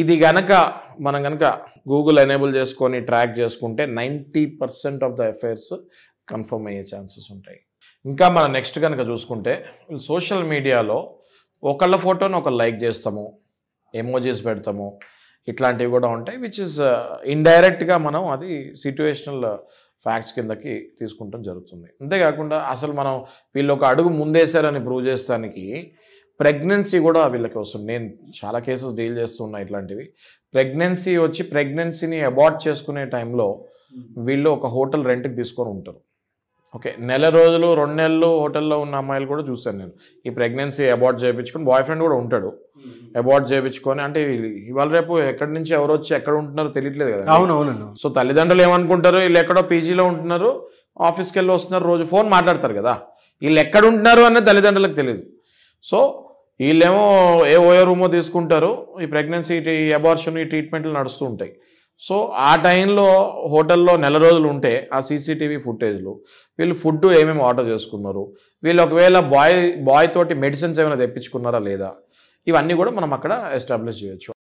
ఇది గనక మనం గనక గూగుల్ ఎనేబుల్ చేసుకొని ట్రాక్ చేసుకుంటే 90% ఆఫ్ ద అఫైర్స్ కన్ఫర్మ్ అయ్యే ఛాన్సెస్ ఉంటాయి. ఇంకా మనం నెక్స్ట్ కనుక చూసుకుంటే సోషల్ మీడియాలో ఒకళ్ళ ఫోటోని ఒకళ్ళు లైక్ చేస్తాము, ఎమోజీస్ పెడతాము, ఇట్లాంటివి కూడా ఉంటాయి. విచ్ ఇస్ ఇండైరెక్ట్గా మనం అది సిట్యుయేషనల్ ఫ్యాక్ట్స్ కిందకి తీసుకుంటాం జరుగుతుంది. అంతేకాకుండా అసలు మనం వీళ్ళు ఒక అడుగు ముందేశారని ప్రూవ్ చేస్తానికి ప్రెగ్నెన్సీ కూడా వీళ్ళకి వస్తుంది. నేను చాలా కేసెస్ డీల్ చేస్తున్నా ఇట్లాంటివి. ప్రెగ్నెన్సీ వచ్చి ప్రెగ్నెన్సీని అబార్ట్ చేసుకునే టైంలో వీళ్ళు ఒక హోటల్ రెంట్కి తీసుకొని ఉంటారు. ఓకే, నెల రోజులు 2 నెలలు హోటల్లో ఉన్న అమ్మాయిలు కూడా చూశాను నేను. ఈ ప్రెగ్నెన్సీ అబార్ట్ చేయించుకొని బాయ్ ఫ్రెండ్ కూడా ఉంటాడు, అబార్ట్ చేయించుకొని. అంటే ఇవాళ రేపు ఎక్కడి నుంచి ఎవరు వచ్చి ఎక్కడ ఉంటున్నారో తెలియట్లేదు కదా. అవునవును. సో తల్లిదండ్రులు ఏమనుకుంటారు, వీళ్ళు ఎక్కడో పీజీలో ఉంటున్నారు, ఆఫీస్కి వెళ్ళి వస్తున్నారు, రోజు ఫోన్ మాట్లాడతారు కదా. వీళ్ళు ఎక్కడ ఉంటున్నారు అనేది తల్లిదండ్రులకు తెలియదు. సో వీళ్ళేమో ఓయో రూమో తీసుకుంటారు, ఈ ప్రెగ్నెన్సీ ఈ అబార్షన్ ఈ ట్రీట్మెంట్లు నడుస్తూ ఉంటాయి. సో ఆ టైంలో హోటల్లో నెల రోజులు ఉంటే ఆ సీసీటీవీ ఫుటేజ్లు వీళ్ళు ఫుడ్ ఏమేమి ఆర్డర్ చేసుకున్నారు, వీళ్ళు ఒకవేళ బాయ్ తోటి మెడిసిన్స్ ఏమైనా తెప్పించుకున్నారా లేదా, ఇవన్నీ కూడా మనం అక్కడ ఎస్టాబ్లిష్ చేయొచ్చు.